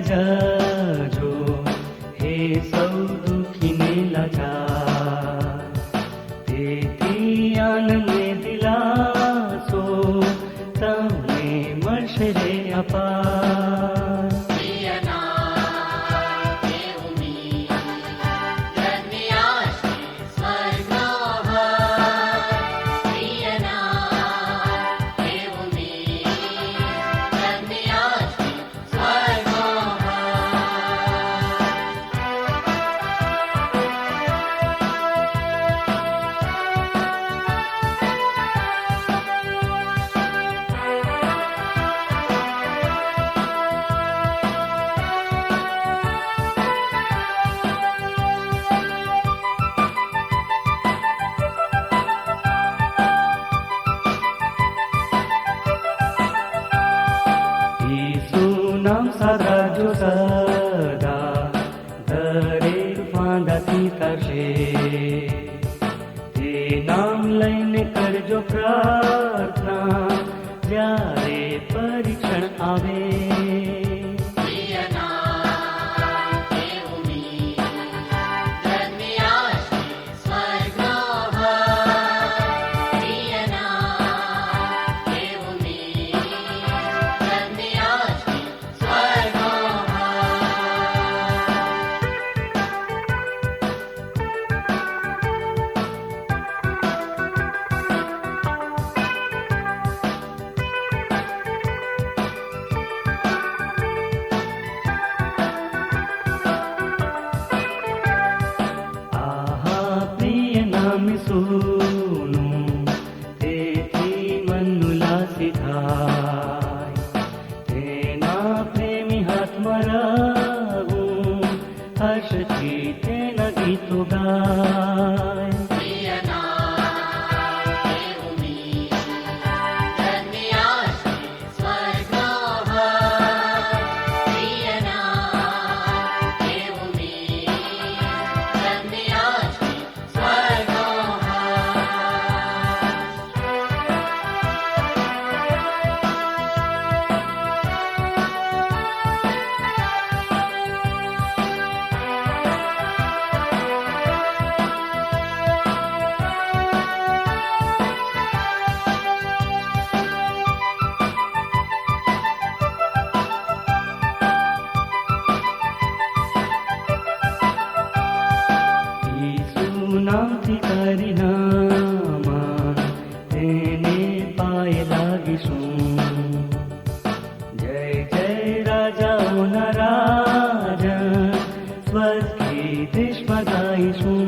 સજાજો હે સૌ દુખીને લાચાર, તેથી આનંદને દિલાસો તમને મળશે રે અપાર. નામ સારાજો સદા દરેક ફાંદાથી કરશે, તે નામ લઈને કરજો પ્રાર્થના જ્યારે પરીક્ષણ આવે. સુનું તેથી મનુલાસી થાય, તેના પ્રેમી હાથમાં રહું હર્ષથી તેના ગીતો ગાય. નામથી કરી નામાં તેને પાય લાગીશું, જય જય રાજાઓના રાજન સ્વર્ગથી દેશમાં ગાઈશું.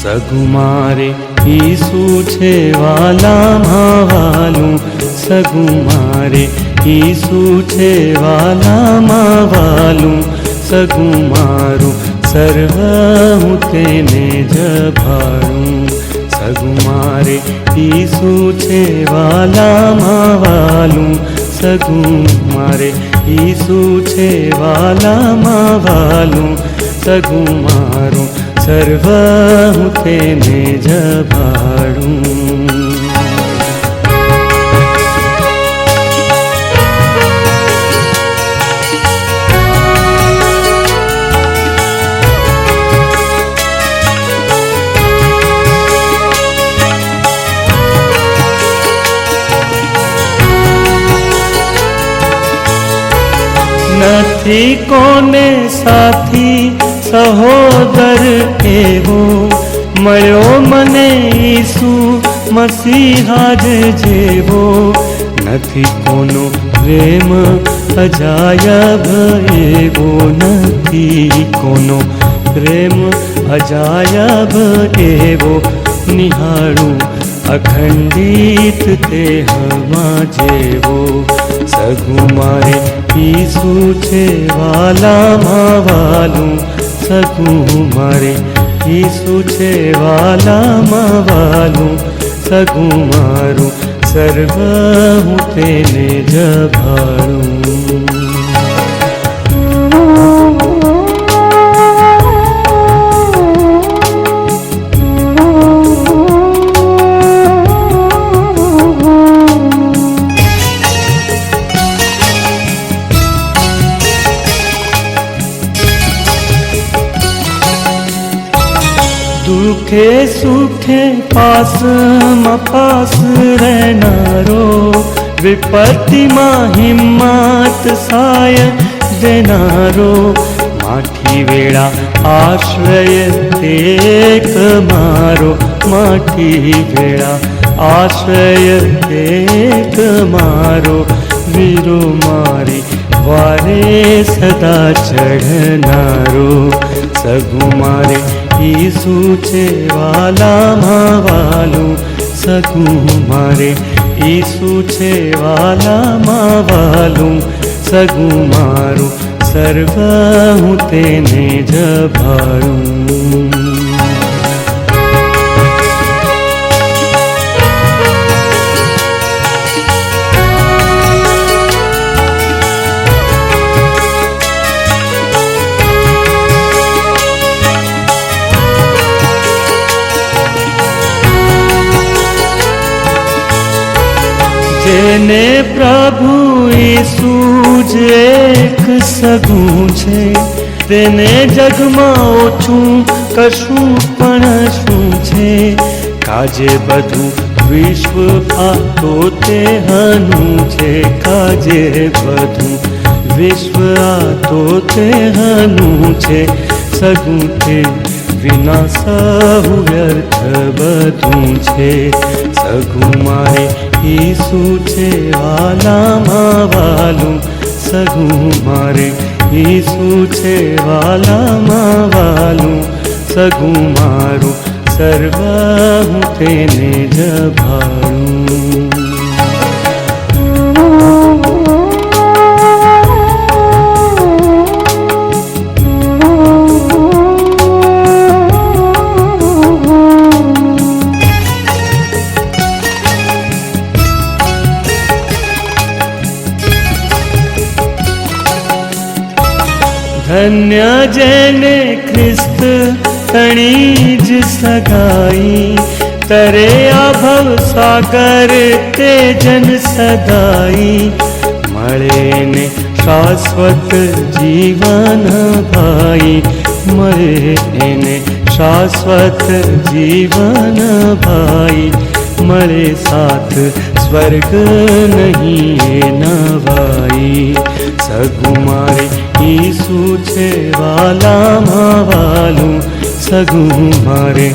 સગુમારે ઈસુ છે વાલામાં વાલું, સગુમારે ઈસુ છે વાલામાં વાલું, સગુમારું સર્વ હું તેને જ ભાળું. સગુમારે ઈસુ છે વાલામાં વાલું, સગુમારે ઈસુ છે વાલામાં વાલું, સગુમારું સર્વ હું તેને જ ભાળું. નથી કોને સાથી સહોદર એવો મળ્યો મને ઈસુ મસીહા જ જેવો. નથી કોનો પ્રેમ અજાયબ એવો, નથી કોનો પ્રેમ અજાયબ એવો. નિહાળું અખંડિત દેહમાં જેવો. સગુમારે ઈસુ છે વાલામાં વાલું, સગુમારે ઈસુ છે વાલામાં વાલું, સગુમારું સર્વ હું તેને જ ભાળું. दुखे सुखे पास पास रहनारो, विपत्ति मां हिम्मत साय देनारो, माठी वेळा आश्रय एक मारो, माठी वेळा आश्रय एक मारो, वीरो मारी वारे सदा चढ़नारो, सगु मारे ईसु छे वाला मावालू, सगु मारे ईसु छे वाला मावालू, सगु मारू सर्व हूँ तेने जभाळूं। जेने प्रभु ईसु ज एक सगुं छे, तेने जगमां ओछुं कशुं पण शुं छे, काजे बधुं विश्व आ तो ते हनुं छे, काजे बधुं विश्व आ तो ते हनुं छे, सगुं ते विना सहु व्यर्थ बधुं छे, सगुं मारे ईसु छे वाला मावालू, सगु मारे ईसु छे वाला मावालू, सगु मारू सर्व हूँ तेने जभाळूं। धन्य जेने ख्रिस्त तणीज सगाई, तरे आभव सागर ते जन सदाई, मळे ने शाश्वत जीवन भाई, मळे ने शाश्वत जीवन भाई, मळे साथ स्वर्ग नहीं नवाई, सगु मारे ईसु छे वाला मावालू, सगु मारे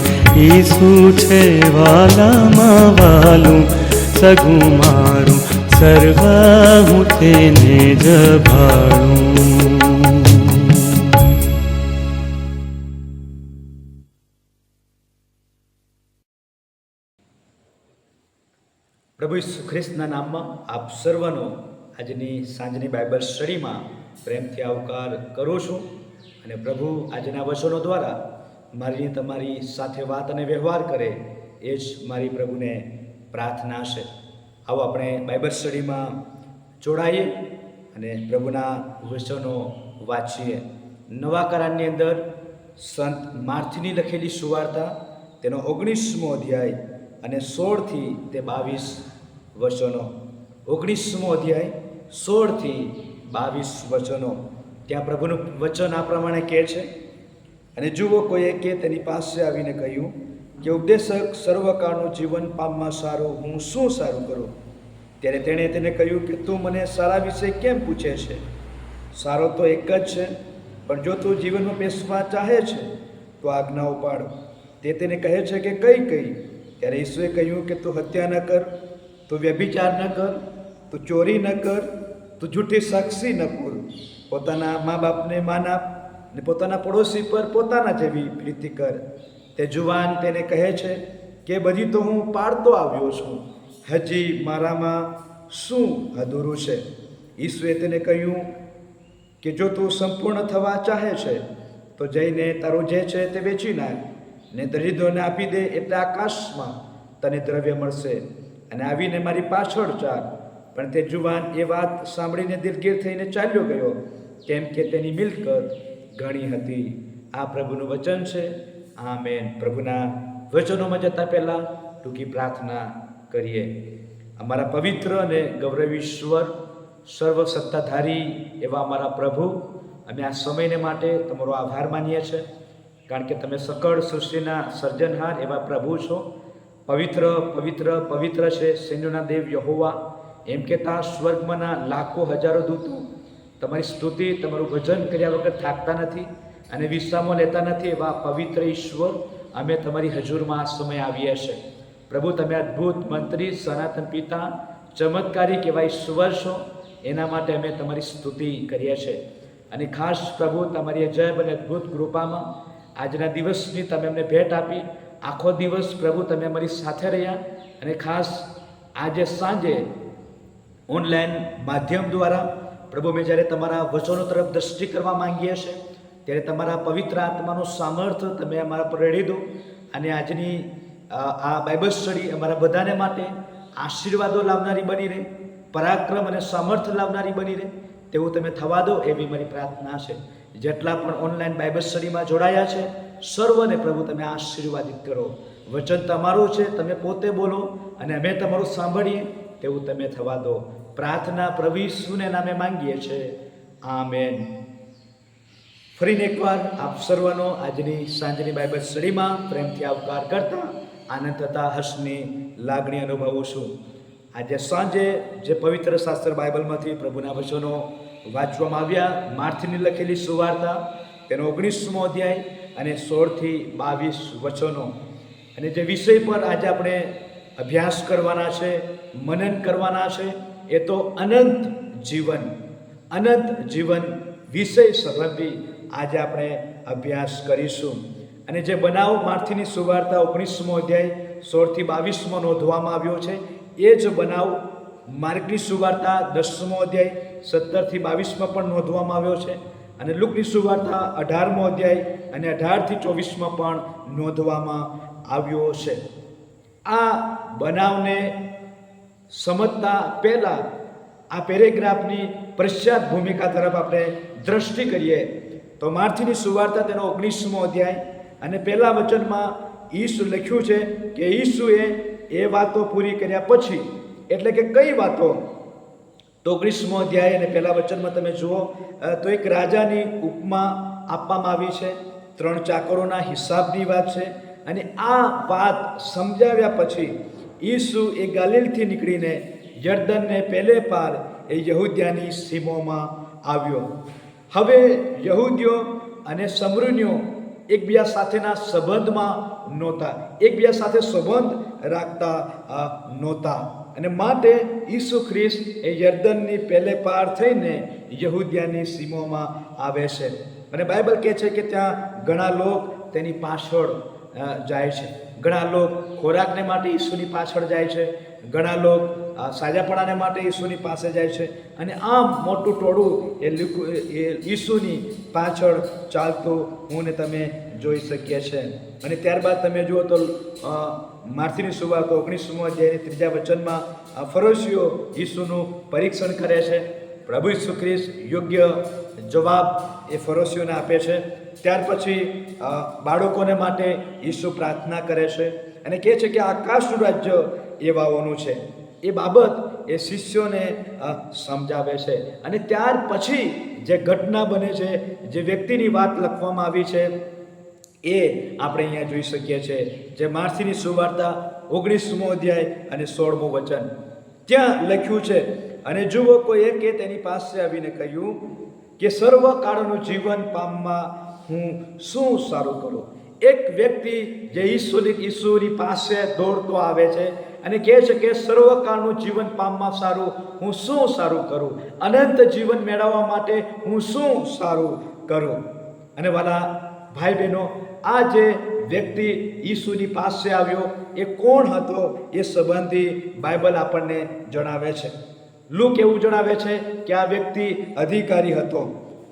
ईसु छे वाला मावालू, सगु मारू सर्व हूँ तेने जभाळूं। પ્રભુ ઈસુ ખ્રિસ્તના નામમાં આપ સર્વનો આજની સાંજની બાઇબલ સ્ટડીમાં પ્રેમથી આવકાર કરું છું, અને પ્રભુ આજના વચનો દ્વારા મારી તમારી સાથે વાત અને વ્યવહાર કરે એ જ મારી પ્રભુને પ્રાર્થના છે। આવો આપણે બાઇબલ સ્ટડીમાં જોડાઈએ અને પ્રભુના વચનો વાંચીએ। નવા કરારની અંદર સંત માર્થની લખેલી સુવાર્તા તેનો 19મો અધ્યાય અને 16 થી તે 22 વચનો, 19મો અધ્યાય 16 થી 22 વચનો। ત્યાં પ્રભુનું વચન આ પ્રમાણે કહે છે, અને જુઓ કોઈએ કે તેની પાસે આવીને કહ્યું કે ઉપદેશક, સર્વકાળનું જીવન પામવા સારું હું શું સારું કરું? ત્યારે તેણે તેને કહ્યું કે તું મને સારા વિશે કેમ પૂછે છે? સારો તો એક જ છે, પણ જો તું જીવનમાં બેસવા ચાહે છે તો આજ્ઞાઓ પાડ। તે તેને કહે છે કે કઈ કઈ? ત્યારે ઈસુએ કહ્યું કે તું હત્યા ન કર, તું વ્યભિચાર ન કર, તું ચોરી ન કર, તું જૂઠી સાક્ષી ન પૂર, પોતાના મા બાપને માન આપ, ને પોતાના પડોશી પર પોતાના જેવી પ્રીતિ કર। તે જુવાન તેને કહે છે કે બધી તો હું પાળતો આવ્યો છું, હજી મારામાં શું અધૂરું છે? ઈસુએ તેને કહ્યું કે જો તું સંપૂર્ણ થવા ચાહે છે તો જઈને તારું જે છે તે વેચી નાખ ને દરિદ્રોને આપી દે, એટલે આકાશમાં તને દ્રવ્ય મળશે, અને આવીને મારી પાછળ ચાલ। પણ તે જુવાન એ વાત સાંભળીને દિલગીર થઈને ચાલ્યો ગયો, કેમ કે તેની મિલકત ઘણી હતી। આ પ્રભુનું વચન છે। આમેન। પ્રભુના વચનોમાં જતાં પહેલાં ટૂંકી પ્રાર્થના કરીએ। અમારા પવિત્ર અને ગૌરવીશ્વર સર્વ સત્તાધારી એવા અમારા પ્રભુ, અમે આ સમયને માટે તમારો આભાર માનીએ છીએ। કારણ કે તમે સકળ સૃષ્ટિના સર્જનહાર એવા પ્રભુ છો. પવિત્ર પવિત્ર પવિત્ર છે સૈન્યોના દેવ યહોવા એમ કહેતા સ્વર્ગમાંના લાખો હજારો દૂતો તમારી સ્તુતિ તમારું ભજન કર્યા વગર થાકતા નથી અને વિશ્રામો લેતા નથી. એવા પવિત્ર ઈશ્વર, અમે તમારી હજુરમાં આ સમય આવીએ છીએ. પ્રભુ, તમે અદ્ભુત મંત્રી, સનાતન પિતા, ચમત્કારિક એવા ઈશ્વર છો. એના માટે અમે તમારી સ્તુતિ કરીએ છીએ. અને ખાસ પ્રભુ, તમારી અજબ અને અદ્ભુત કૃપામાં આજના દિવસની તમે અમને ભેટ આપી. આખો દિવસ પ્રભુ તમે અમારી સાથે રહ્યા. અને ખાસ આજે સાંજે ઓનલાઈન માધ્યમ દ્વારા પ્રભુ મેં જ્યારે તમારા વચનો તરફ દ્રષ્ટિ કરવા માંગીએ છીએ ત્યારે તમારા પવિત્ર આત્માનું સામર્થ્ય તમે અમારા પર રેડી દો. અને આજની આ બાઇબલ સ્ટડી અમારા બધાને માટે આશીર્વાદો લાવનારી બની રહે, પરાક્રમ અને સામર્થ્ય લાવનારી બની રહે તેવું તમે થવા દો, એવી મારી પ્રાર્થના છે. જેટલા પણ ઓનલાઈન બાઇબલ સ્ટડીમાં જોડાયા છે સર્વને પ્રભુ તમે આશીર્વાદિત કરો. વચન તમારું છે, તમે પોતે બોલો અને અમે તમારું સાંભળીએ તેવું તમે થવા દો. પ્રાર્થના પ્રભુ ઈસુને નામે માંગીએ છીએ. આમેન. ફરીને એકવાર આપ સર્વનો આજની સાંજની બાઇબલ સ્ટડીમાં પ્રેમથી આવકાર કરતા આનંદ તથા હર્ષની લાગણી અનુભવું છું. આજે સાંજે જે પવિત્ર શાસ્ત્ર બાઇબલમાંથી પ્રભુના વચનો વાંચવામાં આવ્યા, માર્થની લખેલી સુવાર્તા તેનો 19મો અધ્યાય અને 16 થી 22 વચનો. અને જે વિષય પર આજે આપણે અભ્યાસ કરવાના છે, મનન કરવાના છે, એ તો અનંત જીવન. અનંત જીવન વિષય સંબંધી આજે આપણે અભ્યાસ કરીશું. અને જે બનાવ માર્થીની સુવાર્તા 19મો અધ્યાય 16 થી 22 નોંધવામાં આવ્યો છે, એ જ બનાવ માર્કની સુવાર્તા 10મો અધ્યાય 17 થી 22 પણ નોંધવામાં આવ્યો છે. અને લુકની સુવાર્તા 18મો અધ્યાય અને 18 થી 24 પણ નોંધવામાં આવ્યો છે. આ બનાવને સમજતા પહેલા આ પેરેગ્રાફની પશ્ચાત ભૂમિકા તરફ આપણે દ્રષ્ટિ કરીએ તો માર્થીની સુવાર્તા તેનો 19મો અધ્યાય અને પહેલા વચનમાં ઈસુ લખ્યું છે કે ઈસુએ એ વાતો પૂરી કર્યા પછી, એટલે કે કઈ વાતો? તો 19મો અધ્યાય અને પહેલા વચનમાં તમે જુઓ તો એક રાજાની ઉપમા આપવામાં આવી છે. 3 ચાકરોના હિસાબની વાત છે. અને આ વાત સમજાવ્યા પછી ઈસુ એ ગાલિલથી નીકળીને યર્દનને પેલે પાર એ યહૂદિયાની સીમોમાં આવ્યો. હવે યહૂદીઓ અને સમરૂનીઓ એકબીજા સાથેના સંબંધમાં નહોતા, એકબીજા સાથે સંબંધ રાખતા નહોતા. અને માટે ઈસુ ખ્રિસ્ત એ યર્દનની પેલે પાર થઈને યહૂદિયાની સીમોમાં આવે છે. અને બાઇબલ કહે છે કે ત્યાં ઘણા લોકો તેની પાછળ જાય છે. ઘણા લોકો ખોરાકને માટે ઈસુની પાછળ જાય છે, ઘણા લોકો સાજાપણાને માટે ઈસુની પાસે જાય છે. અને આમ મોટું ટોળું એ ઈસુની પાછળ ચાલતું હું ને તમે જોઈ શકીએ છીએ. અને ત્યારબાદ તમે જુઓ તો માર્થીની સુવાર્તા 19મો અધ્યાયની 3જા વચનમાં ફરોશીઓ ઈસુનું પરીક્ષણ કરે છે. પ્રભુ ઈસુ ખ્રિસ્ત યોગ્ય જવાબ એ ફરોશીઓને આપે છે. ત્યાર પછી બાળકોને માટે ઈસુ પ્રાર્થના કરે છે અને કહે છે કે આકાશનું રાજ્ય એવાઓનું છે. એ બાબત એ શિષ્યોને સમજાવે છે. અને ત્યાર પછી જે ઘટના બને છે, જે વ્યક્તિની વાત લખવામાં આવી છે, એ આપણે અહીંયા જોઈ શકીએ છીએ. જે માર્થીની સુવાર્તા 19મો અધ્યાય અને 16મું વચન. ત્યાં લખ્યું છે, અને જુઓ કોઈ એકે તેની પાસે આવીને કહ્યું કે સર્વકાળનું જીવન પામવા હું શું સારું કરું? એક વ્યક્તિ જે ઈસુની પાસે દોડતો આવે છે અને કહે છે કે સર્વકાળનું જીવન પામવા સારું હું શું સારું કરું? અનંત જીવન મેળવવા માટે હું શું સારું કરું? અને વાલા ભાઈ બહેનો, આ જે વ્યક્તિ ઈસુની પાસે આવ્યો એ કોણ હતો? એ સંબંધી બાઇબલ આપણને જણાવે છે. લૂક એવું જણાવે છે કે આ વ્યક્તિ અધિકારી હતો.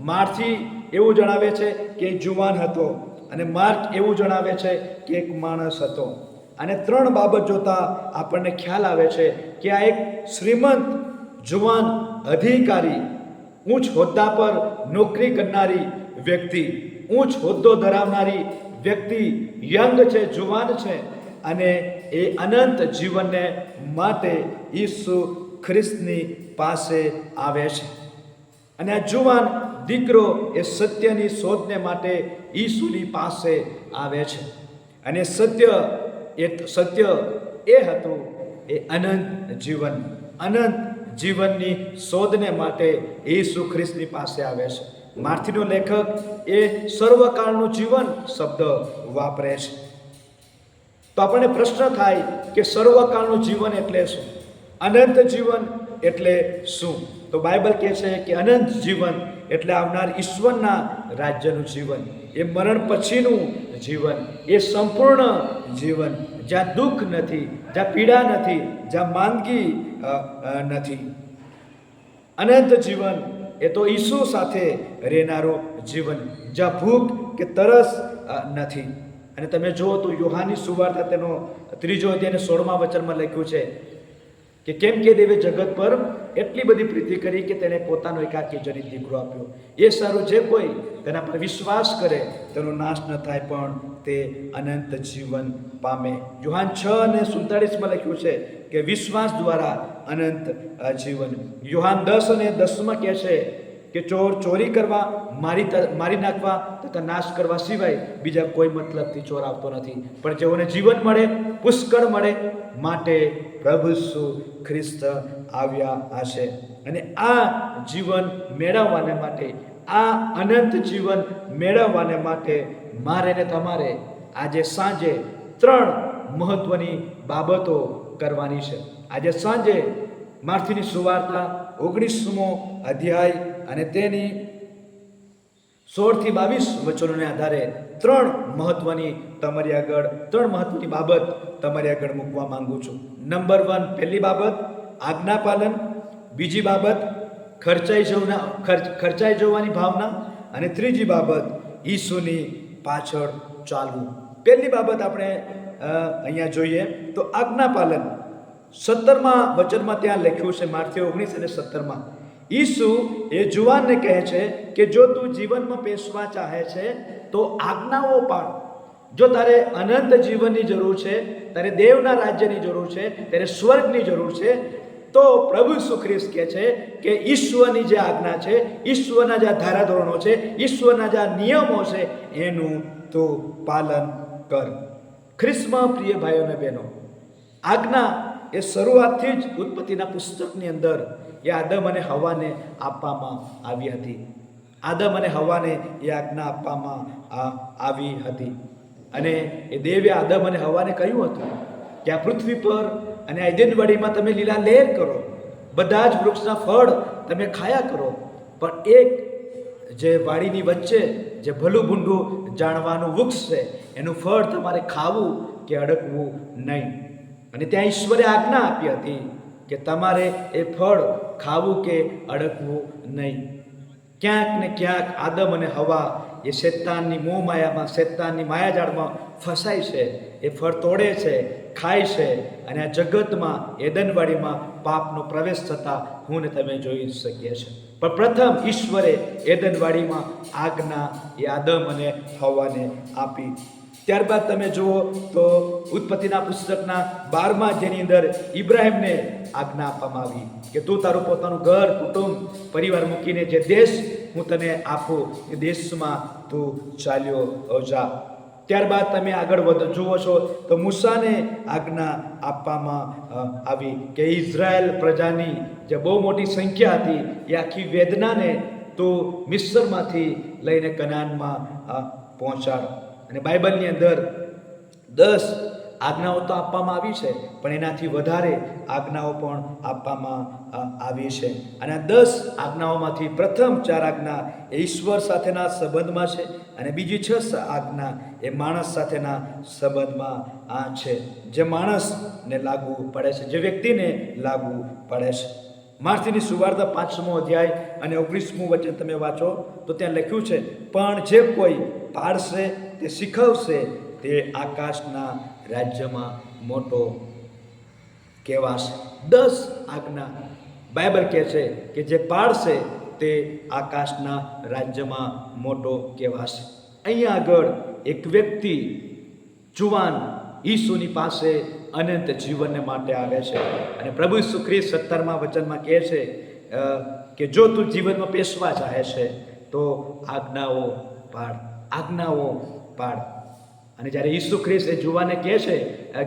માર્થી એવું જણાવે છે કે જુવાન હતો. અને માર્ક એવું જણાવે છે કે એક માણસ હતો. અને 3 બાબત જોતા આપણને ખ્યાલ આવે છે કે આ એક શ્રીમંત જુવાન અધિકારી, ઉચ્ચ હોદ્દા પર નોકરી કરનારી વ્યક્તિ, ઉચ્ચ હોદ્દો ધરાવનારી વ્યક્તિ, યંગ છે, જુવાન છે, અને એ અનંત જીવનને માટે ઈસુ ખ્રિસ્તની પાસે આવે છે. અને આ જુવાન દીકરો એ સત્યની શોધને માટે ઈસુની પાસે આવે છે. અને સત્ય એ હતું એ અનંત જીવન. અનંત જીવનની શોધને માટે ઈસુ ખ્રિસ્તની પાસે આવે છે. માર્થીનો લેખક એ સર્વકાળનું જીવન શબ્દ વાપરે છે. તો આપણને પ્રશ્ન થાય કે સર્વકાળનું જીવન એટલે શું? અનંત જીવન એટલે શું? તો બાઇબલ કહે છે કે અનંત જીવન એટલે આવનાર ઈશ્વરના રાજ્યનું જીવન, એ મરણ પછીનું જીવન, એ સંપૂર્ણ જીવન, જ્યાં દુઃખ નથી, જ્યાં પીડા નથી, જ્યાં માંદગી નથી. અનંત જીવન એ તો ઈસુ સાથે રહેનારું જીવન, જ્યાં ભૂખ કે તરસ નથી. અને તમે જુઓ તો યોહાનની સુવાર્તા તેનો 3 અધ્યાય 16મા વચનમાં લખ્યું છે કે કેમ કે દેવે જગત પર એટલી બધી પ્રીતિ કરી કે તેણે પોતાનો એકાકી જનિત દીકરો આપ્યો. એ સારું જે કોઈ તેના પર વિશ્વાસ કરે તેનો નાશ ન થાય પણ તે અનંત જીવન પામે. યોહાન 6:47 લખ્યું છે કે વિશ્વાસ દ્વારા અનંત જીવન. યોહાન 10:10 કહે છે કે ચોરી કરવા, મારી નાખવા તથા નાશ કરવા સિવાય બીજા કોઈ મતલબથી ચોર આવતો નથી, પણ જેઓને જીવન મળે, પુષ્કળ મળે, માટે પ્રભુ ઈસુ ખ્રિસ્ત આવ્યા હશે. અને આ જીવન મેળવવાને માટે, આ અનંત જીવન મેળવવાને માટે મારે ને તમારે આજે સાંજે 3 મહત્વની બાબતો કરવાની છે. આજે સાંજે માર્થીની સુવાર્તા 19મો અધ્યાય અને તેની 16 થી 22 વચનોને આધારે 3 મહત્વની બાબત તમારી આગળ મૂકવા માંગુ છું. નંબર 1, પહેલી બાબત આજ્ઞા પાલન. બીજી બાબત ખર્ચાઈ જવાની ભાવના. અને ત્રીજી બાબત ઈસુની પાછળ ચાલવું. પહેલી બાબત આપણે અહીંયા જોઈએ તો આજ્ઞા પાલન. 17મા વચનમાં ત્યાં લખ્યું છે, માર્થી 19:17. ઈસુ એ જુવાનને કહે છે કે જો તું જીવનમાં પેશવા ચાહે છે તો આજ્ઞાઓ પાળ. જો તારે અનંત જીવનની જરૂર છે, તારે દેવના રાજ્યની જરૂર છે, તારે સ્વર્ગની જરૂર છે, તો પ્રભુ ઈસુ ખ્રિસ્ત કહે છે કે ઈશ્વરની જે આજ્ઞા છે, ઈશ્વરના જે ધારાધોરણો છે, ઈશ્વરના જે નિયમો છે, એનું તું પાલન કર. ખ્રિસ્તમાં પ્રિય ભાઈઓ અને બહેનો, આજ્ઞા એ શરૂઆતથી જ ઉત્પત્તિના પુસ્તકની અંદર એ આદમ અને હવાને આપવામાં આવી હતી. આદમ અને હવાને એ આજ્ઞા આપવામાં આવી હતી. અને એ દેવે આદમ અને હવાને કહ્યું હતું કે આ પૃથ્વી પર અને આ એદેનવાડીમાં તમે લીલા લહેર કરો, બધા જ વૃક્ષના ફળ તમે ખાયા કરો, પણ એક જે વાડીની વચ્ચે જે ભલું ભૂંડું જાણવાનું વૃક્ષ છે, એનું ફળ તમારે ખાવું કે અડકવું નહીં. અને ત્યાં ઈશ્વરે આજ્ઞા આપી હતી કે તમારે એ ફળ ખાવું કે અડકવું નહીં. ક્યાંક ને ક્યાંક આદમ અને હવા એ શૈતાનની મોહ માયામાં, શૈતાનની માયાજાળમાં ફસાય છે. એ ફળ તોડે છે, ખાય છે, અને આ જગતમાં, એદનવાડીમાં પાપનો પ્રવેશ થતા હું ને તમે જોઈ શકીએ છીએ. પણ પ્રથમ ઈશ્વરે એદનવાડીમાં આજ્ઞા એ આદમ અને હવાને આપી. ત્યારબાદ તમે જુઓ તો ઉત્પત્તિના પુસ્તકના 12મા અધ્યાયની અંદર ઇબ્રાહિમને આજ્ઞા આપવામાં આવી કે તું તારું પોતાનું ઘર, કુટુંબ, પરિવાર મૂકીને જે દેશ હું તને આપું એ દેશમાં તું ચાલ્યો જા. ત્યારબાદ તમે આગળ જુઓ છો તો મૂસાને આજ્ઞા આપવામાં આવી કે ઇઝરાયલ પ્રજાની જે બહુ મોટી સંખ્યા હતી એ આખી વેદનાને તું મિસ્રમાંથી લઈને કનાનમાં પહોંચાડ. અને બાઇબલની અંદર 10 આજ્ઞાઓ તો આપવામાં આવી છે, પણ એનાથી વધારે આજ્ઞાઓ પણ આપવામાં આવી છે. અને આ 10 આજ્ઞાઓમાંથી પ્રથમ 4 આજ્ઞા એ ઈશ્વર સાથેના સંબંધમાં છે, અને બીજી 6 આજ્ઞા એ માણસ સાથેના સંબંધમાં છે, જે માણસને લાગુ પડે છે, જે વ્યક્તિને લાગુ પડે છે. માર્થીની સુવાર્તા 5મો અધ્યાય અને 19મું વચન તમે વાંચો તો ત્યાં લખ્યું છે, પણ જે કોઈ પાળશે તે શીખવશે તે આકાશના રાજ્યમાં મોટો કહેવાશે. 10 આજ્ઞા બાઇબલ કહે છે કે જે પાળશે તે આકાશના રાજ્યમાં મોટો કહેવાશે. અહીંયા આગળ એક વ્યક્તિ જુવાન ઈસુની પાસે અનંત જીવનને માટે આવે છે, અને પ્રભુ ઈસુ ખ્રિસ્ત 17મા વચનમાં કહે છે કે જો તું જીવનમાં પેશવા ચાહે છે તો આજ્ઞાઓ પાળ, આજ્ઞાઓ પાળ. અને જ્યારે ઈસુ ખ્રિસ્ત એ જુવાને કહે છે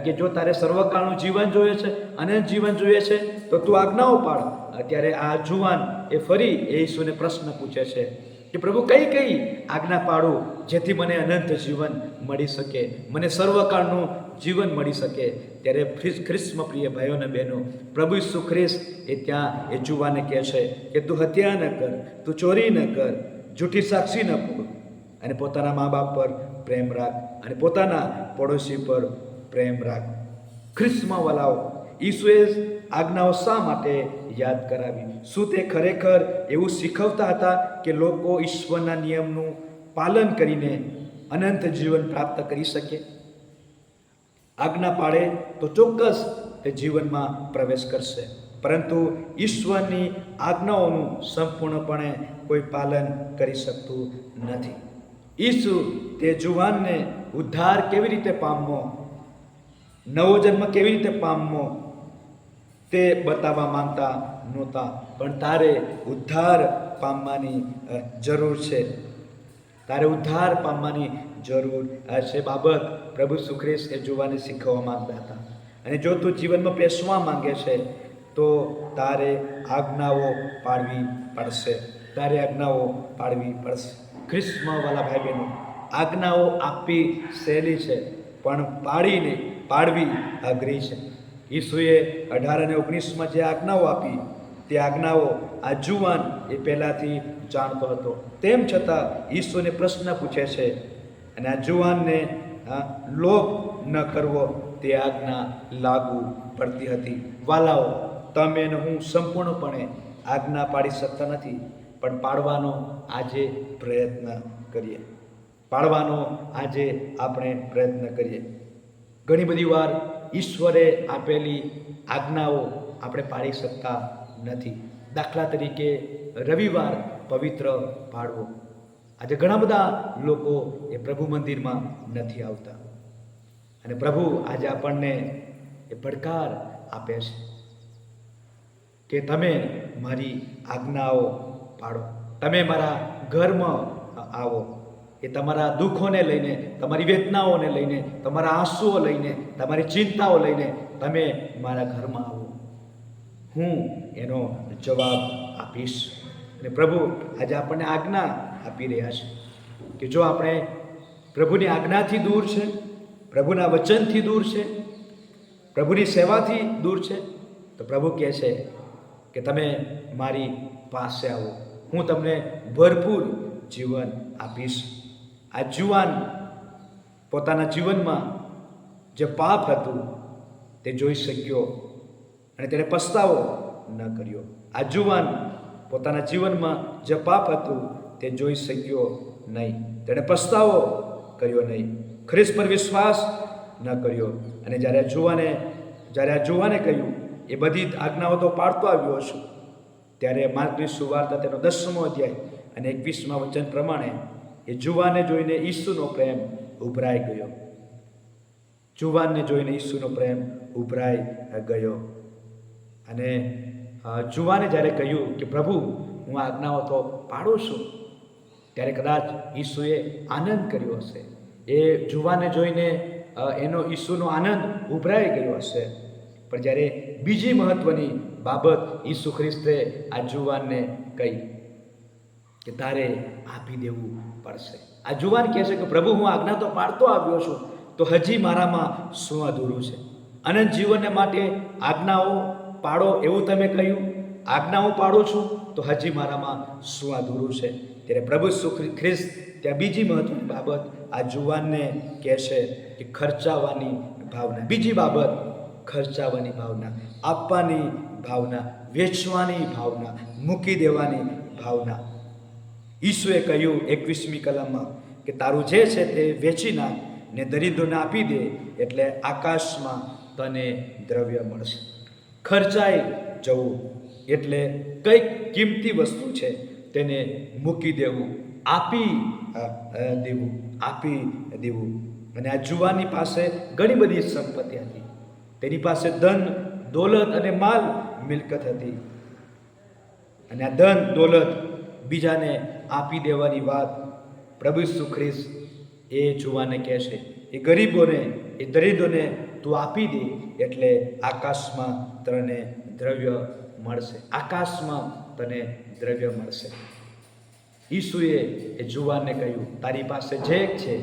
કે જો તારે સર્વકાળનું જીવન જોઈએ છે, અનંત જીવન જોઈએ છે, તો તું આજ્ઞાઓ પાળ. ત્યારે આ જુવાન એ ફરી એ ઈસુને પ્રશ્ન પૂછે છે કે પ્રભુ કઈ કઈ આજ્ઞા પાડું જેથી મને અનંત જીવન મળી શકે, મને સર્વકાળનું જીવન મળી શકે. ત્યારે ખ્રિસ્તમાં પ્રિય ભાઈઓ અને બહેનો, પ્રભુ ઈસુ ખ્રિસ્ત એ ત્યાં એ જુવાને કહે છે કે તું હત્યા ન કર, તું ચોરી ન કર, જૂઠી સાક્ષી ન પૂર, અને પોતાના મા બાપ પર પ્રેમ રાખ, અને પોતાના પડોશી પર પ્રેમ રાખ. ખ્રિસ્તમાં વલાઓ, ઈસુએ આજ્ઞાઓ શા માટે યાદ કરાવી? શું તે ખરેખર એવું શીખવતા હતા કે લોકો ઈશ્વરના નિયમનું પાલન કરીને અનંત જીવન પ્રાપ્ત કરી શકે? આજ્ઞા પાળે તો ચોક્કસ તે જીવનમાં પ્રવેશ કરશે, પરંતુ ઈશ્વરની આજ્ઞાઓનું સંપૂર્ણપણે કોઈ પાલન કરી શકતું નથી. ઈસુ તે જુવાનને ઉદ્ધાર કેવી રીતે પામવો, નવો જન્મ કેવી રીતે પામવો તે બતાવવા માંગતા નહોતા, પણ તારે ઉદ્ધાર પામવાની જરૂર છે. તારે ઉદ્ધાર પામવાની જરૂર છે બાબત પ્રભુ ઈસુ ખ્રિસ્ત એ જુવાને શીખવવા માંગતા હતા. અને જો તું જીવનમાં પેસવા માંગે છે તો તારે આજ્ઞાઓ પાળવી પડશે, તારે આજ્ઞાઓ પાળવી પડશે. ખ્રિસ્તમાં વાલા ભાઈ બહેનો, આજ્ઞાઓ આપવી સહેલી છે, પણ પાળવી અઘરી છે. ઈસુએ 18 અને 19માં જે આજ્ઞાઓ આપી તે આજ્ઞાઓ આ જુવાન એ પહેલાંથી જાણતો હતો. તેમ છતાં ઈસુને પ્રશ્ન પૂછે છે, અને આ જુવાનને લોભ ન કરવો તે આજ્ઞા લાગુ પડતી હતી. વાલાઓ, તમે અને હું સંપૂર્ણપણે આજ્ઞા પાડી શકતા નથી, પણ પાડવાનો આજે પ્રયત્ન કરીએ, પાડવાનો આજે આપણે પ્રયત્ન કરીએ. ઘણી બધી વાર ઈશ્વરે આપેલી આજ્ઞાઓ આપણે પાડી શકતા નથી. દાખલા તરીકે રવિવાર પવિત્ર પાડવો. આજે ઘણા બધા લોકો એ પ્રભુ મંદિરમાં નથી આવતા, અને પ્રભુ આજે આપણને એ પડકાર આપે છે કે તમે મારી આજ્ઞાઓ પાડો, તમે મારા ઘરમાં આવો. એ તમારા દુઃખોને લઈને, તમારી વેદનાઓને લઈને, તમારા આંસુઓ લઈને, તમારી ચિંતાઓ લઈને તમે મારા ઘરમાં આવો, હું એનો જવાબ આપીશ. અને પ્રભુ આજે આપણને આજ્ઞા આપી રહ્યા છે કે જો આપણે પ્રભુની આજ્ઞાથી દૂર છે, પ્રભુના વચનથી દૂર છે, પ્રભુની સેવાથી દૂર છે, તો પ્રભુ કહે છે કે તમે મારી પાસે આવો, હું તમને ભરપૂર જીવન આપીશ. આ જુવાન પોતાના જીવનમાં જે પાપ હતું તે જોઈ શક્યો અને તેણે પસ્તાવો ન કર્યો. આ જુવાન પોતાના જીવનમાં જે પાપ હતું તે જોઈ શક્યો નહીં, તેણે પસ્તાવો કર્યો નહીં, ખ્રિસ્ત પર વિશ્વાસ ન કર્યો. અને જ્યારે આ જુવાને કહ્યું એ બધી આજ્ઞાઓ તો પાડતો આવ્યો છું, ત્યારે માર્કની સુવાર્તા તેનો 10મો અધ્યાય અને 21મા વચન પ્રમાણે એ જુવાને જોઈને ઈસુનો પ્રેમ ઉભરાઈ ગયો. જુવાનને જોઈને ઈસુનો પ્રેમ ઉભરાઈ ગયો. અને જુવાને જ્યારે કહ્યું કે પ્રભુ હું આજ્ઞાઓ તો પાડું છું, ત્યારે કદાચ ઈસુએ આનંદ કર્યો હશે. એ જુવાને જોઈને એનો ઈસુનો આનંદ ઉભરાઈ ગયો હશે. પણ જ્યારે બીજી મહત્વની બાબત ઈસુ ખ્રિસ્તે આ જુવાનને કહી કે તારે આપી દેવું પડશે. આ જુવાન કહે છે કે પ્રભુ હું આજ્ઞા તો પાડતો આવ્યો છું, તો હજી મારામાં શું અધૂરું છે? અનંત જીવનને માટે આજ્ઞાઓ પાડો એવું તમે કહ્યું, આજ્ઞાઓ પાડું છું તો હજી મારામાં શું અધૂરું છે? ત્યારે પ્રભુ ઈસુ ખ્રિસ્ત ત્યાં બીજી મહત્વની બાબત આ જુવાનને કહે છે કે ખર્ચાવાની ભાવના. બીજી બાબત ખર્ચાવાની ભાવના, આપવાની ભાવના, વેચવાની ભાવના, મૂકી દેવાની ભાવના. ઈસુએ કહ્યું 21મી કલમમાં કે તારું જે છે તે વેચી નાખ ને દરિદ્રોને આપી દે, એટલે આકાશમાં તને દ્રવ્ય મળશે. ખર્ચાઈ જવું એટલે કંઈક કિંમતી વસ્તુ છે તેને મૂકી દેવું, આપી દેવું. અને આ જુવાની પાસે ઘણી બધી સંપત્તિ હતી, તેની પાસે ધન દોલત અને માલ મિલકત હતી. અને આ ધન દોલત બીજાને આપી દેવાની વાત પ્રભુ ઈસુ ખ્રિસ્ત એ જુવાનને કહે છે. એ ગરીબોને, એ દરિદ્રોને તું આપી દે એટલે આકાશમાં તને દ્રવ્ય મળશે. આકાશમાં તને દ્રવ્ય મળશે. ઈસુએ એ જુવાનને કહ્યું, તારી પાસે જે છે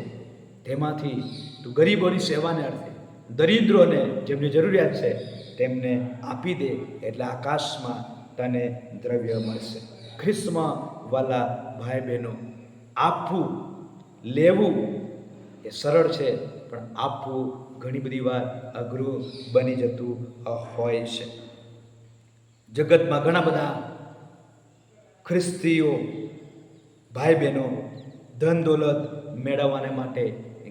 તેમાંથી તું ગરીબોની સેવાને અર્થે, દરિદ્રોને જેમની જરૂરિયાત છે તેમને આપી દે એટલે આકાશમાં તને દ્રવ્ય મળશે. ખ્રિસ્તમાં વાલા ભાઈ બહેનો, આપવું, લેવું એ સરળ છે, પણ આપવું ઘણી બધી વાર અઘરું બની જતું હોય છે. જગતમાં ઘણા બધા ખ્રિસ્તીઓ ભાઈ બહેનો ધન દોલત મેળવવાને માટે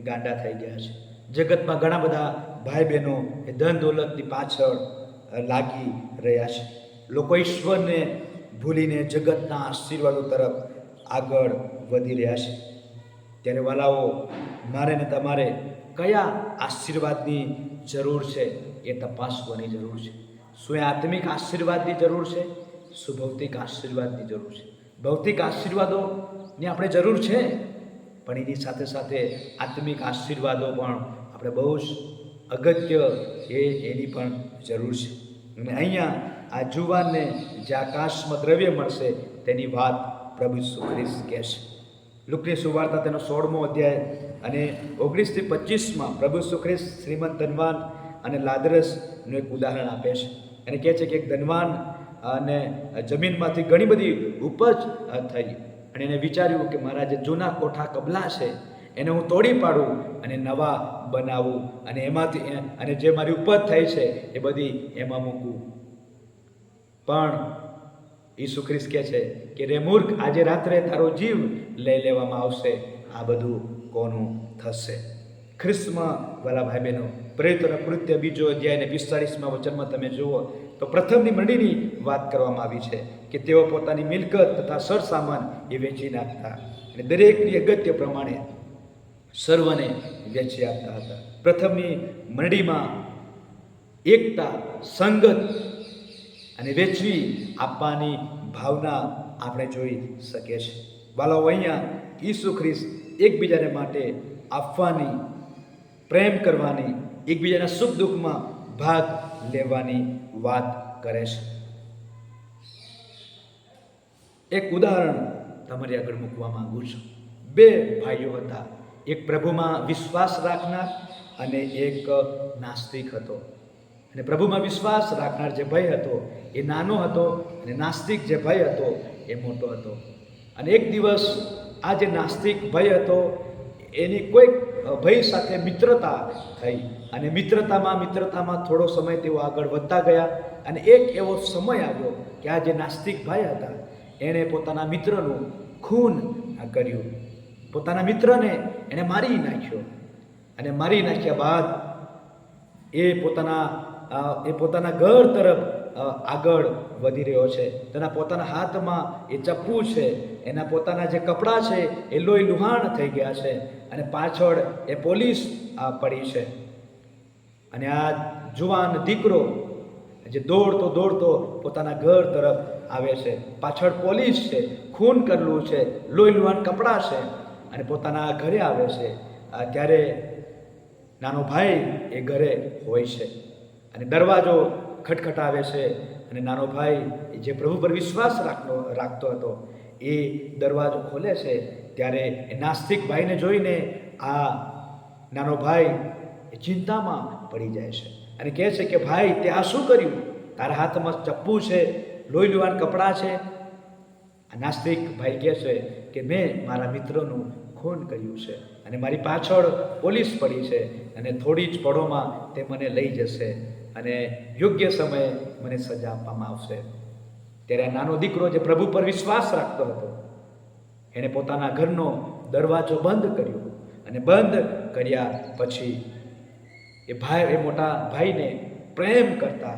ગાંડા થઈ ગયા છે. જગતમાં ઘણા બધા ભાઈ બહેનો એ ધન દોલતની પાછળ લાગી રહ્યા છે. લોકો ઈશ્વરને ભૂલીને જગતના આશીર્વાદો તરફ આગળ વધી રહ્યા છે. ત્યારે વાલાઓ, મારે ને તમારે કયા આશીર્વાદની જરૂર છે એ તપાસવાની જરૂર છે. શું એ આત્મિક આશીર્વાદની જરૂર છે? શું ભૌતિક આશીર્વાદની જરૂર છે? ભૌતિક આશીર્વાદોની આપણે જરૂર છે, પણ એની સાથે સાથે આત્મિક આશીર્વાદો પણ આપણે બહુ જ અગત્ય એની પણ જરૂર છે. અને અહીંયા આ જુવાનને જે આકાશમાં દ્રવ્ય મળશે તેની વાત પ્રભુ ઈસુ ખ્રિસ્ત કહે છે. લુકની સુવાર્તા તેનો 16મો અધ્યાય અને 19 થી 25 પ્રભુ ઈસુ ખ્રિસ્ત શ્રીમંત ધનવાન અને લાજરસનું એક ઉદાહરણ આપે છે. અને કહે છે કે એક ધનવાન અને જમીનમાંથી ઘણી બધી ઉપજ થઈ અને એને વિચાર્યું કે મારા જે જૂના કોઠા કબલા છે એને હું તોડી પાડું અને નવા બનાવું અને એમાંથી અને જે મારી ઉપજ થઈ છે એ બધી એમાં મૂકું. પણ ઈસુ ખ્રિસ્ત કહે છે કે રે મૂર્ખ, આજે રાત્રે તારો જીવ લઈ લેવામાં આવશે. આ બધું કોનું થશે? ખ્રિસ્તમાં વાલા ભાઈ બહેનો, પ્રેરિતોના કૃત્ય 2 અધ્યાય અને 45મા વચનમાં તમે જુઓ તો પ્રથમની મંડળીની વાત કરવામાં આવી છે કે તેઓ પોતાની મિલકત તથા સરસામાન એ વેચી નાખતા અને દરેકની અગત્ય પ્રમાણે સર્વને વેચી આપતા હતા. પ્રથમની મંડળીમાં એકતા, સંગત અને વેચવી આપવાની ભાવના આપણે જોઈ શકીએ છીએ. વાલાઓ, અહીંયા ઈસુ ખ્રિસ્ત એકબીજાને માટે આપવાની, પ્રેમ કરવાની, એકબીજાના સુખ દુઃખમાં ભાગ લેવાની વાત કરે છે. એક ઉદાહરણ તમારી આગળ મૂકવા માંગુ છું. 2 ભાઈઓ હતા. એક પ્રભુમાં વિશ્વાસ રાખનાર અને એક નાસ્તિક હતો. અને પ્રભુમાં વિશ્વાસ રાખનાર જે ભાઈ હતો એ નાનો હતો અને નાસ્તિક જે ભાઈ હતો એ મોટો હતો. અને એક દિવસ આ જે નાસ્તિક ભાઈ હતો એની કોઈક ભાઈ સાથે મિત્રતા થઈ અને મિત્રતામાં થોડો સમય તેઓ આગળ વધતા ગયા. અને એક એવો સમય આવ્યો કે આ જે નાસ્તિક ભાઈ હતા એણે પોતાના મિત્રનું ખૂન કર્યું. પોતાના મિત્રને એણે મારી નાખ્યો અને મારી નાખ્યા બાદ એ પોતાના ઘર તરફ આગળ વધી રહ્યો છે. તેના પોતાના હાથમાં એ ચપ્પુ છે, એના પોતાના જે કપડાં છે એ લોહી લુહાણ થઈ ગયા છે અને પાછળ એ પોલીસ પડી છે. અને આ જુવાન દીકરો જે દોડતો પોતાના ઘર તરફ આવે છે. પાછળ પોલીસ છે, ખૂન કરેલું છે, લોહી લુહાણ કપડાં છે અને પોતાના ઘરે આવે છે. ત્યારે નાનો ભાઈ એ ઘરે હોય છે અને દરવાજો ખટખટાવે છે અને નાનો ભાઈ જે પ્રભુ પર વિશ્વાસ રાખતો હતો એ દરવાજો ખોલે છે. ત્યારે એ નાસ્તિક ભાઈને જોઈને આ નાનો ભાઈ એ ચિંતામાં પડી જાય છે અને કહે છે કે ભાઈ, તે આ શું કર્યું? તારા હાથમાં ચપ્પુ છે, લોહી લુહાણ કપડાં છે. આ નાસ્તિક ભાઈ કહે છે કે મેં મારા મિત્રનું ખૂન કર્યું છે અને મારી પાછળ પોલીસ પડી છે અને થોડી જ પળોમાં તે મને લઈ જશે અને યોગ્ય સમયે મને સજા આપવામાં આવશે. ત્યારે નાનો દીકરો જે પ્રભુ પર વિશ્વાસ રાખતો હતો એણે પોતાના ઘરનો દરવાજો બંધ કર્યો અને બંધ કર્યા પછી એ મોટા ભાઈને પ્રેમ કરતા,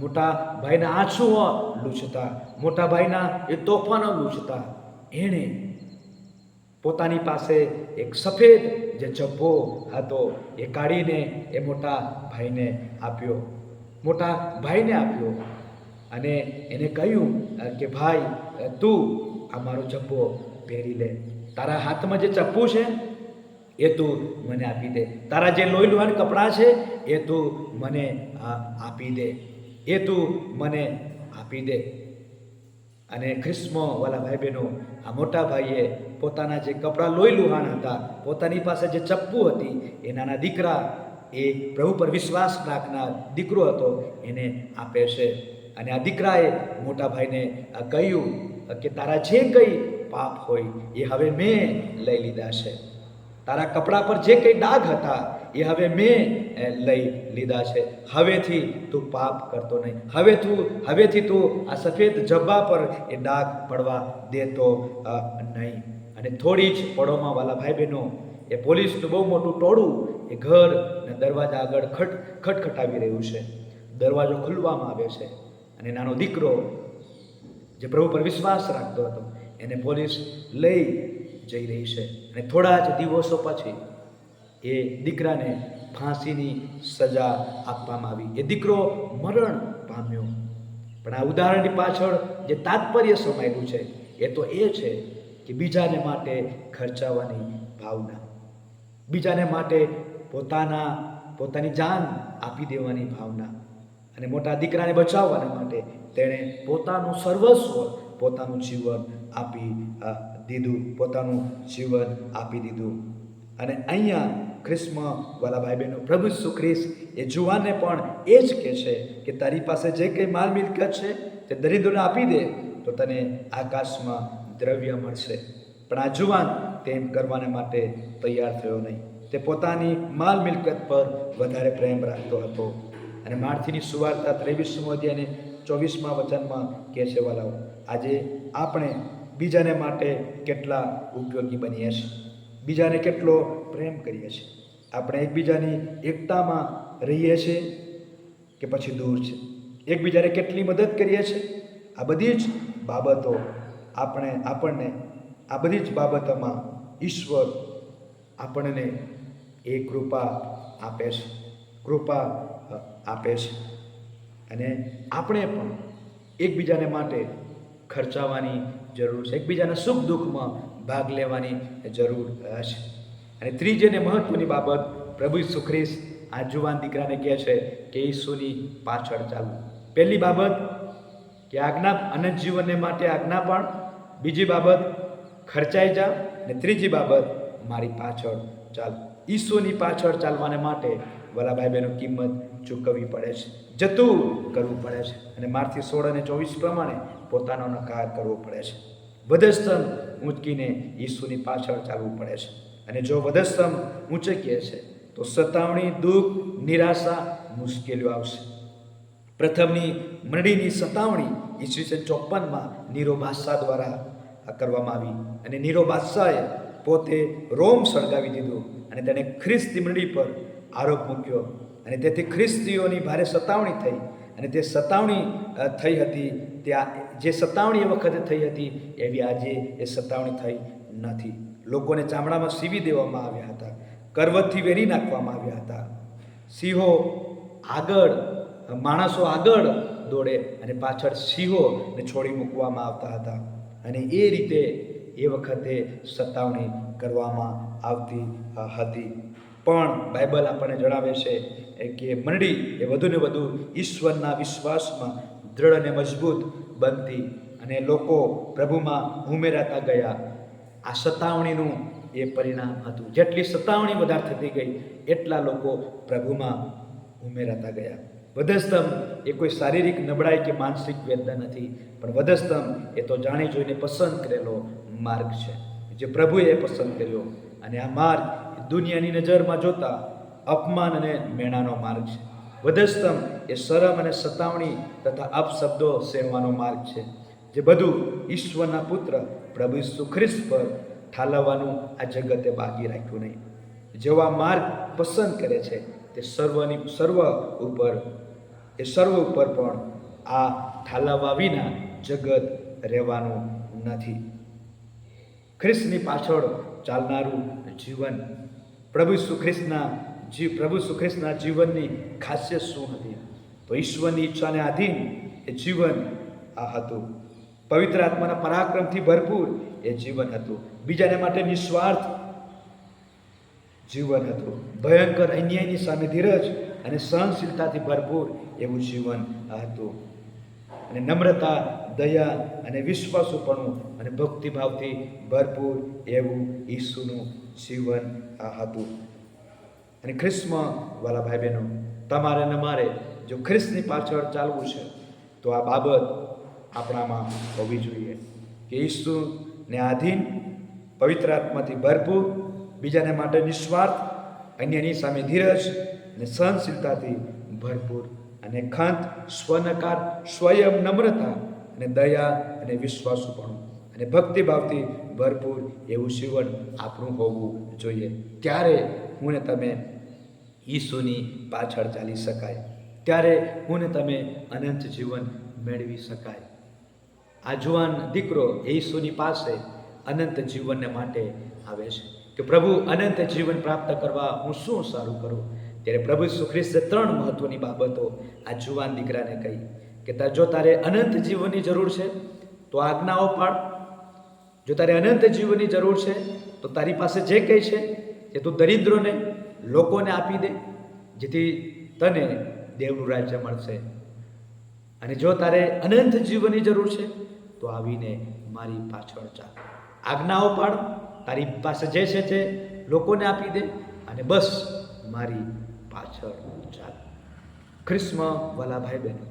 મોટા ભાઈના આંસુઓ લૂછતા, મોટા ભાઈના એ તોફાનો લૂછતા એણે પોતાની પાસે એક સફેદ જે જબ્બો હતો એ કાઢીને એ મોટા ભાઈને આપ્યો. અને એને કહ્યું કે ભાઈ, તું આ મારો ચપ્પો પહેરી લે. તારા હાથમાં જે ચપ્પુ છે એ તું મને આપી દે. તારા જે લોહી લુહાણ કપડાં છે એ તું મને આપી દે. એ તું મને આપી દે. અને ખ્રિસ્તમાં વાલા ભાઈ બહેનો, આ મોટા ભાઈએ પોતાના જે કપડાં લોહી લુહાણ હતા, પોતાની પાસે જે ચપ્પુ હતી, એ નાના દીકરા, એ પ્રભુ પર વિશ્વાસ રાખનાર દીકરો હતો, એને આપે છે. અને આ દીકરાએ મોટા ભાઈને કહ્યું કે તારા જે કંઈ પાપ હોય એ હવે મેં લઈ લીધા છે. તારા કપડા પર જે કંઈ ડાઘ હતા એ હવે મેં લઈ લીધા છે. હવેથી તું પાપ કરતો નહીં. હવેથી તું આ સફેદ જબ્બા પર એ ડાઘ પડવા દેતો નહીં. અને થોડી જ પળોમાં વાલા ભાઈ બહેનો, એ પોલીસનું બહુ મોટું ટોળું એ ઘરના દરવાજા આગળ ખટખટાવી રહ્યું છે. દરવાજો ખુલવામાં આવે છે અને નાનો દીકરો જે પ્રભુ પર વિશ્વાસ રાખતો હતો એને પોલીસ લઈ જઈ રહી છે. અને થોડા જ દિવસો પછી એ દીકરાને ફાંસીની સજા આપવામાં આવી. એ દીકરો મરણ પામ્યો. પણ આ ઉદાહરણની પાછળ જે તાત્પર્ય સમાયેલું છે એ તો એ છે કે બીજાને માટે ખર્ચાવાની ભાવના, બીજાને માટે પોતાની જાન આપી દેવાની ભાવના. અને મોટા દીકરાને બચાવવાના માટે તેણે પોતાનું સર્વસ્વ, પોતાનું જીવન આપી દીધું. અને અહીંયા ખ્રિસ્તમાં વાલા ભાઈ બહેનો, પ્રભુ ઈસુ ખ્રિસ્ત એ જુવાનને પણ એ જ કહે છે કે તારી પાસે જે કંઈ માલ મિલકત છે તે દરિદ્રોને આપી દે તો તને આકાશમાં દ્રવ્ય મળશે. પણ આ જુવાન તેમ કરવાને માટે તૈયાર થયો નહીં. તે પોતાની માલ મિલકત પર વધારે પ્રેમ રાખતો હતો. અને માર્થીની સુવાર્તા 23મો અધ્યાય 24મા વચનમાં કહે છે, વાલાઓ, આજે આપણે બીજાને માટે કેટલા ઉપયોગી બનીએ છીએ, બીજાને કેટલો પ્રેમ કરીએ છીએ. આપણે એકબીજાની એકતામાં રહીએ છીએ કે પછી દૂર છે, એકબીજાને કેટલી મદદ કરીએ છીએ. આ બધી જ બાબતો આપણને આ બધી જ બાબતોમાં ઈશ્વર આપણને એ કૃપા આપે છે. અને આપણે પણ એકબીજાને માટે ખર્ચાવાની જરૂર છે, એકબીજાના સુખ દુઃખમાં ભાગ લેવાની જરૂર છે. અને ત્રીજી અને મહત્વની બાબત, પ્રભુ ઈસુ ખ્રિસ્ત આ જુવાન દીકરાને કહે છે કે ઈસુની પાછળ ચાલવું. પહેલી બાબત કે આજ્ઞા, અનંત જીવનને માટે આજ્ઞા પણ. બીજી બાબત, ખર્ચાઈ જા. અને ત્રીજી બાબત, મારી પાછળ ચાલ. ઈસુની પાછળ ચાલવાને માટે વાલા ભાઈ બહેનો કિંમત ચૂકવવી પડે છે, જતું કરવું પડે છે. અને માર્થી 16 અને 24 પ્રમાણે પોતાનો નકાર કરવો પડે છે. વધસ્તંભ ઊંચકીને ઈસુની પાછળ ચાલવું પડે છે. અને જો વધસ્તંભ ઊંચકીએ છે તો સતાવણી, દુઃખ, નિરાશા, મુશ્કેલીઓ આવશે. પ્રથમની મંડળીની સતાવણી ઈસવીસન 54માં નીરો બાદશાહ દ્વારા કરવામાં આવી. અને નીરો બાદશાહે પોતે રોમ સળગાવી દીધું અને તેણે ખ્રિસ્તી મંડળી પર આરોપ મૂક્યો. અને તેથી ખ્રિસ્તીઓની ભારે સતાવણી થઈ. અને તે સતાવણી થઈ હતી, ત્યાં જે સતાવણી એ વખતે થઈ હતી એવી આજે એ સતાવણી થઈ નથી. લોકોને ચામડામાં સીવી દેવામાં આવ્યા હતા, કરવતથી વેરી નાખવામાં આવ્યા હતા. સિંહો આગળ, માણસો આગળ દોડે અને પાછળ સિંહોને છોડી મૂકવામાં આવતા હતા. અને એ રીતે એ વખતે સતાવણી કરવામાં આવતી હતી. પણ બાઇબલ આપણને જણાવે છે કે મંડળી એ વધુને વધુ ઈશ્વરના વિશ્વાસમાં દૃઢ અને મજબૂત બનતી અને લોકો પ્રભુમાં ઉમેરાતા ગયા. આ સતાવણીનું એ પરિણામ હતું. જેટલી સતાવણી વધારે થતી ગઈ એટલા લોકો પ્રભુમાં ઉમેરાતા ગયા. વધસ્તંભ એ કોઈ શારીરિક નબળાઈ કે માનસિક વેદના નથી, પણ વધસ્તંભ એ તો જાણી જોઈને પસંદ કરેલો માર્ગ છે, જે પ્રભુએ પસંદ કર્યો. અને આ માર્ગ દુનિયાની નજરમાં જોતા અપમાન અને મેણાનો માર્ગ છે. વધસ્તંભ એ શરમ અને સતાવણી તથા અપશબ્દો સહેવાનો માર્ગ છે, જે બધું ઈશ્વરના પુત્ર પ્રભુ ઈસુ ખ્રિસ્ત પર ઠાલવવાનું આ જગતે બાકી રાખ્યું નહીં. જેવો આ માર્ગ પસંદ કરે છે તે સર્વ ઉપર પણ આ ઠાલવવા વિના જગત રહેવાનું નથી. ખ્રિસ્તની પાછળ ચાલનારું જીવન, પ્રભુ ઈસુ ખ્રિસ્તના જીવનની ખાસિયત શું હતી? તો ઈશ્વરની ઈચ્છાને આધીન એ જીવન આ હતું. પવિત્ર આત્માના પરાક્રમથી ભરપૂર એ જીવન હતું. બીજાને માટે નિસ્વાર્થ જીવન હતું. ભયંકર અન્યાયની સામે ધીરજ અને સહનશીલતાથી ભરપૂર એવું જીવન હતું. અને નમ્રતા, દયા અને વિશ્વાસુપણું અને ભક્તિભાવથી ભરપૂર એવું ઈસુનું જીવન હતું. અને ખ્રિસ્તમાં વાલા ભાઈ બહેનો, તમારે ને મારે જો ખ્રિસ્તની પાછળ ચાલવું છે તો આ બાબત આપણામાં હોવી જોઈએ કે ઈસુને આધીન, પવિત્ર આત્માથી ભરપૂર, બીજાને માટે નિસ્વાર્થ, અન્યની સામે ધીરજ અને સહનશીલતાથી ભરપૂર, અને ખંત, સ્વનકાર, સ્વયં નમ્રતા અને દયા અને વિશ્વાસુપણું અને ભક્તિભાવથી ભરપૂર એવું જીવન આપણું હોવું જોઈએ. ત્યારે હું ને તમે ઈસુની પાછળ ચાલી શકાય, ત્યારે હું ને તમે અનંત જીવન મેળવી શકાય. આ જુવાન દીકરો ઈસુની પાસે અનંત જીવનને માટે આવે છે કે પ્રભુ, અનંત જીવન પ્રાપ્ત કરવા હું શું સારું કરું? ત્યારે પ્રભુ ઈસુ ખ્રિસ્તે 3 મહત્વની બાબતો આ જુવાન દીકરાને કહી કે જો તારે અનંત જીવનની જરૂર છે તો આજ્ઞાઓ પાળ. જો તારે અનંત જીવનની જરૂર છે તો તારી પાસે જે કંઈ છે તે તું દરિદ્રોને, લોકોને આપી દે, જેથી તને દેવનું રાજ્ય મળશે. અને જો તારે અનંત જીવનની જરૂર છે તો આવીને મારી પાછળ ચાલ. આજ્ઞાઓ પાળ, તારી પાસે જે છે તે લોકોને આપી દે અને બસ મારી પાછળ ચાલ. ખ્રિસ્તમાં વાલા ભાઈ બહેનો,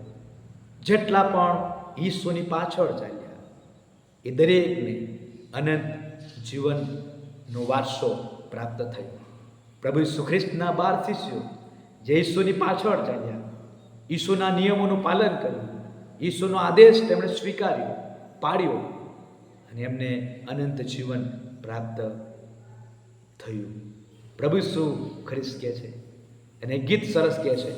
જેટલા પણ ઈસુની પાછળ ચાલ્યા એ દરેકને અનંત જીવનનો વારસો પ્રાપ્ત થયો. પ્રભુ ઈસુ ખ્રિસ્તના 12 શિષ્યો જે ઈસુની પાછળ ચાલ્યા, ઈસુના નિયમોનું પાલન કર્યું, ઈસુનો આદેશ તેમણે સ્વીકાર્યો, પાડ્યો, અને એમને અનંત જીવન પ્રાપ્ત થયું. પ્રભુ ઈસુ ખ્રિસ્ત કહે છે, અને ગીત સરસ કહે છે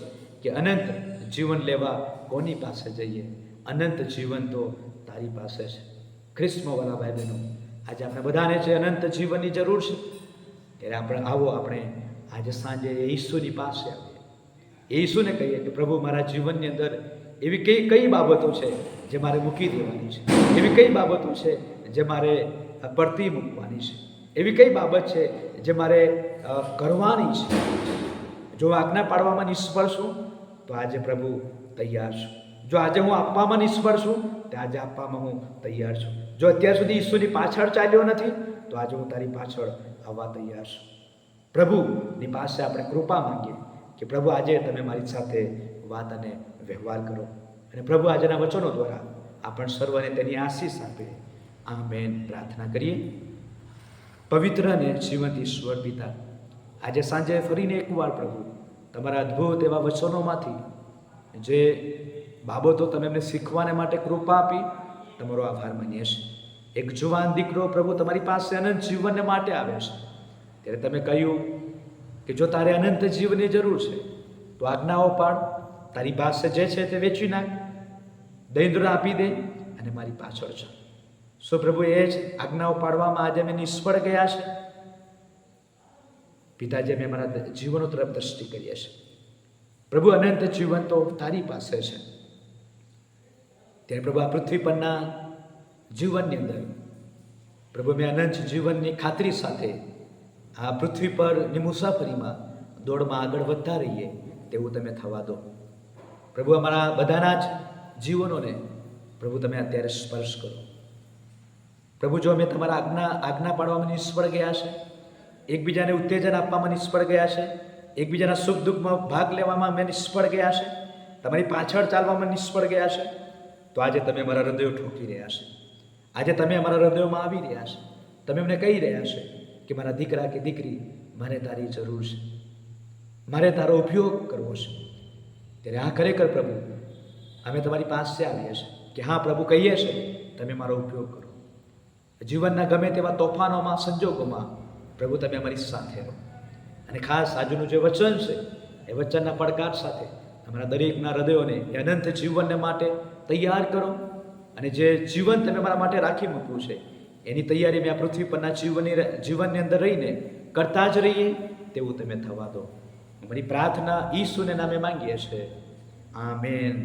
કે અનંત જીવન લેવા કોની પાસે જઈએ? અનંત જીવન તો તારી પાસે છે. ખ્રિસ્તમાં વાલા ભાઈ બહેનો, આજે આપણે બધાને જે અનંત જીવનની જરૂર છે, ત્યારે આપણે આજે સાંજે ઈસુની પાસે આવીએ. ઈસુને કહીએ કે પ્રભુ, મારા જીવનની અંદર એવી કઈ બાબતો છે જે મારે મૂકી દેવાની છે? એવી કઈ બાબતો છે જે મારે પડતી મૂકવાની છે? એવી કઈ બાબત છે જે મારે કરવાની છે? જો આજ્ઞા પાડવામાં નિષ્ફળ છું તો આજે પ્રભુ તૈયાર છું. જો આજે હું આપવામાં નિષ્ફળ છું તો આજે આપવામાં હું તૈયાર છું. જો અત્યાર સુધી ઈસુની પાછળ ચાલ્યો નથી તો આજે હું તારી પાછળ આવવા તૈયાર છું. પ્રભુની પાસે આપણે કૃપા માંગીએ કે પ્રભુ, આજે તમે મારી સાથે વાત અને વ્યવહાર કરો. અને પ્રભુ આજના વચનો દ્વારા આપણ સર્વને તેની આશીષ આપે. આમેન. પ્રાર્થના કરીએ. પવિત્ર અને જીવંત ઈશ્વર પિતા, આજે સાંજે ફરીને એકવાર પ્રભુ તમારા અદ્ભુત એવા વચનોમાંથી જે બાબતો તમે એમને શીખવાને માટે કૃપા આપી, તમારો આભાર માનીએ છીએ. એક જુવાન દીકરો પ્રભુ તમારી પાસે અનંત જીવનને માટે આવે છે, ત્યારે તમે કહ્યું કે જો તારે અનંત જીવનની જરૂર છે તો આજ્ઞાઓ પાડ, તારી પાસે જે છે તે વેચી નાખ, દરિદ્ર આપી દે અને મારી પાછળ ચાલ. સો પ્રભુ, એ જ આજ્ઞાઓ પાડવામાં આજે અમે નિષ્ફળ ગયા છે. પિતાજી, અમે અમારા જીવનો તરફ દ્રષ્ટિ કરીએ છીએ. પ્રભુ, અનંત જીવન તો તારી પાસે છે. ત્યારે પ્રભુ, આ પૃથ્વી પરના જીવનની અંદર પ્રભુ, મેં અનંત જીવનની ખાતરી સાથે આ પૃથ્વી પરની મુસાફરીમાં દોડમાં આગળ વધતા રહીએ તેવું તમે થવા દો. પ્રભુ, અમારા બધાના જ જીવનોને પ્રભુ તમે અત્યારે સ્પર્શ કરો. પ્રભુ, જો અમે તમારા આજ્ઞા પાડવામાં નિષ્ફળ ગયા છે, એકબીજાને ઉત્તેજન આપવામાં નિષ્ફળ ગયા છે, એકબીજાના સુખ દુઃખમાં ભાગ લેવામાં અમે નિષ્ફળ ગયા છે, તમારી પાછળ ચાલવામાં નિષ્ફળ ગયા છે, તો આજે તમે અમારા હૃદયો ઠોકી રહ્યા છે. આજે તમે અમારા હૃદયોમાં આવી રહ્યા છે. તમે અમને કહી રહ્યા છે કે મારા દીકરા કે દીકરી, મને તારી જરૂર છે, મારે તારો ઉપયોગ કરવો છે. ત્યારે આ ખરેખર પ્રભુ, અમે તમારી પાસે આવીએ છીએ કે હા પ્રભુ, કહીએ છીએ તમે મારો ઉપયોગ કરો. જીવનના ગમે તેવા તોફાનોમાં, સંજોગોમાં પ્રભુ તમે અમારી સાથે રહો. અને ખાસ આજનું જે વચન છે એ વચનના પડકાર સાથે અમારા દરેકના હૃદયોને એ અનંત જીવનને માટે તૈયાર કરો. અને જે જીવન તમે મારા માટે રાખી મૂક્યું છે એની તૈયારી મેં આ પૃથ્વી પરના જીવનની અંદર રહીને કરતા જ રહીએ તેવું તમે થવા દો. અમારી પ્રાર્થના ઈસુને નામે માંગીએ છીએ. આમેન.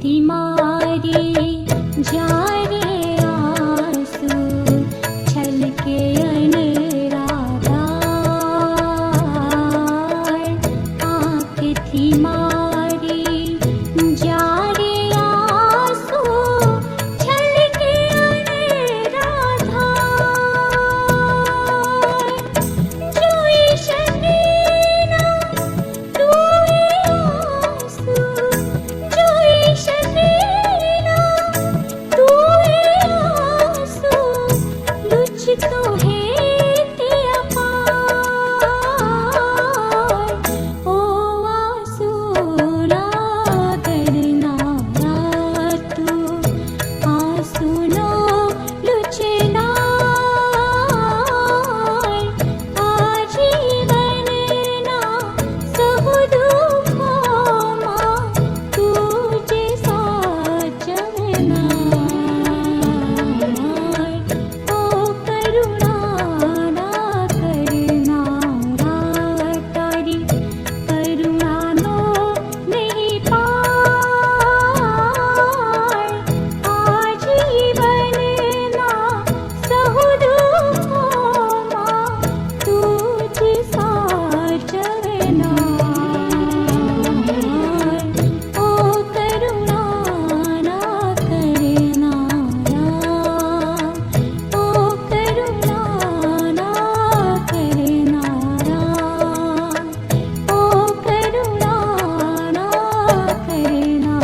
थी मारी जारे आंसू छलके अनराधार आँख थी मारी जारे आंसू छलके अनराधार जोई शकीना तू आंसू जोई शकीना तू आंसू लुच तो है ते अपार ओ आंसू ना करना तू आंसू नो लुचना आजीवन ना सहु दुखोमा तुझे साचवना ओ करुणा ना करना तारी करुणा नो नहीं पार आजीवन ना सहु दुखोमा तुझे साचवना ओ करुणा ना करना ओ करुणा ना करना ओ करुणा ना करना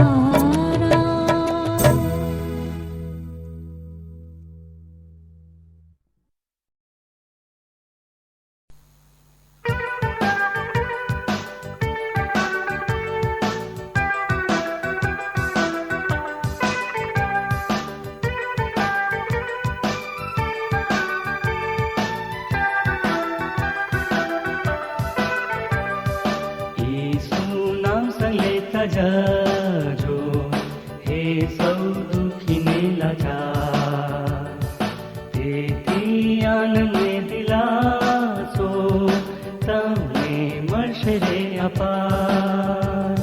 ઈસુ નામ સંલેતા જાજો હે સૌ દુઃખીને લાચાર તેથી આનંદને દિલાસો તમને મળશે રે અપાર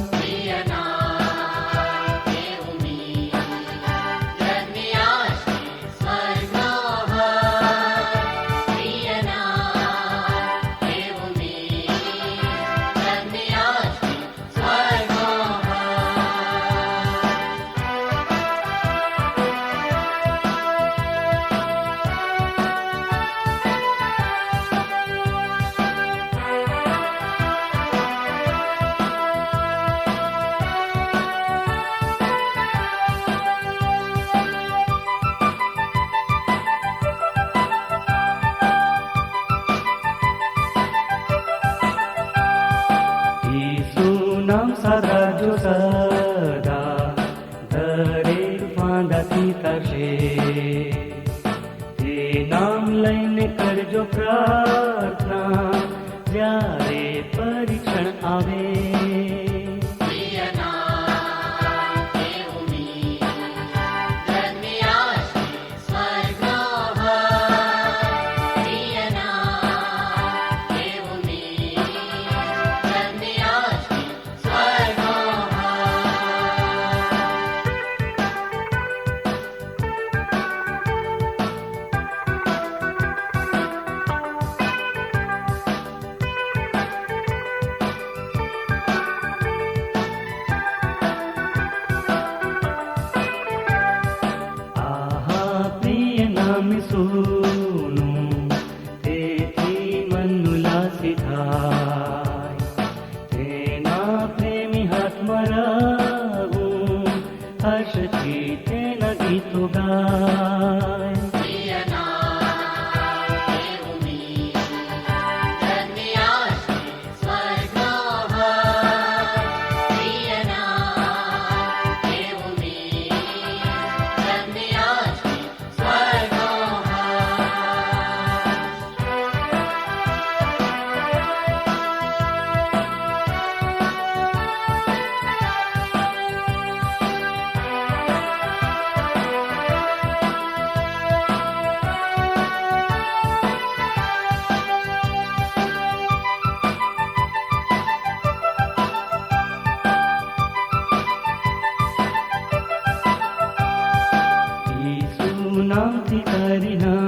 ઈસુ નામ સારા જો સદા દરેક વાંધાથી તરશે તે નામ લઈને કરજો પ્રાર્થના જ્યારે પરીક્ષણ આવે આહા પ્રિય નામ સુનું તેથી મન ઉલ્લાસિત થાય તેના પ્રેમી હાથમાં રહું હર્ષથી તેના ગીતો ગાય તારી ના